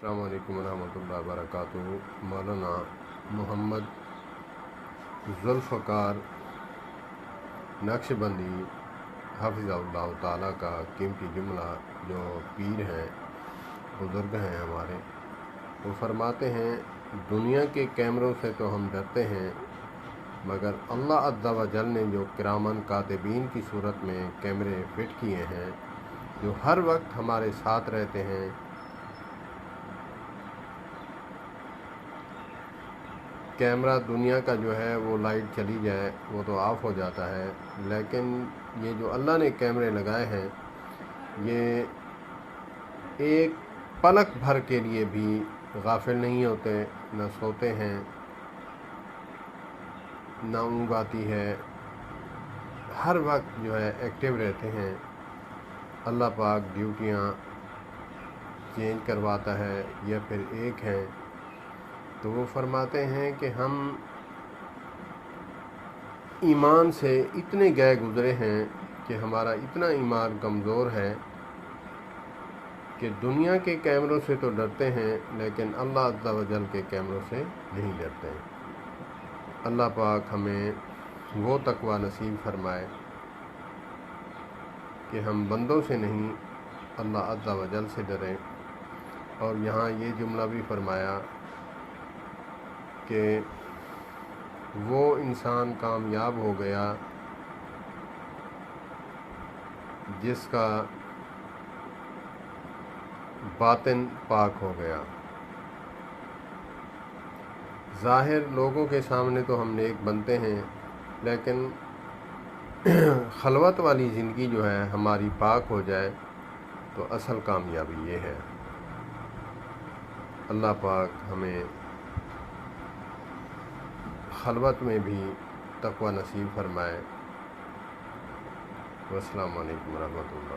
अस्सलाम वालेकुम रहमतुल्लाहि व बरकातुहू। मौलाना मोहम्मद ज़ुल्फ़कार नक्शबंदी हफ़िज़हुल्लाह ताला का कीमती जुमला, जो पीर हैं, बुज़ुर्ग हैं हमारे, वो फरमाते हैं, दुनिया के कैमरों से तो हम डरते हैं, मगर अल्लाह अज़्ज़ा व जल ने जो किरामन कातिबीन की सूरत में कैमरे फिट किए हैं, जो हर वक्त हमारे साथ रहते हैं। कैमरा दुनिया का जो है वो लाइट चली जाए वो तो ऑफ़ हो जाता है, लेकिन ये जो अल्लाह ने कैमरे लगाए हैं, ये एक पलक भर के लिए भी गाफिल नहीं होते, न सोते हैं, न ऊँघ आती है, हर वक्त जो है एक्टिव रहते हैं। अल्लाह पाक ड्यूटियाँ चेंज करवाता है या फिर एक है, तो वो फरमाते हैं कि हम ईमान से इतने गए गुज़रे हैं कि हमारा इतना ईमान कमज़ोर है कि दुनिया के कैमरों से तो डरते हैं, लेकिन अल्लाह अज़्ज़ा व जल के कैमरों से नहीं डरते हैं। अल्लाह पाक हमें वो तक़वा नसीब फरमाए कि हम बंदों से नहीं, अल्लाह अज़्ज़ा व जल से डरें। और यहाँ ये जुमला भी फरमाया कि वो इंसान कामयाब हो गया जिसका बातिन पाक हो गया। ज़ाहिर लोगों के सामने तो हम नेक बनते हैं, लेकिन खलवत वाली ज़िंदगी जो है हमारी पाक हो जाए तो असल कामयाबी ये है। अल्लाह पाक हमें खलवत में भी तक़वा नसीब फरमाए। अस्सलामु अलैकुम रहमतुल्लाह।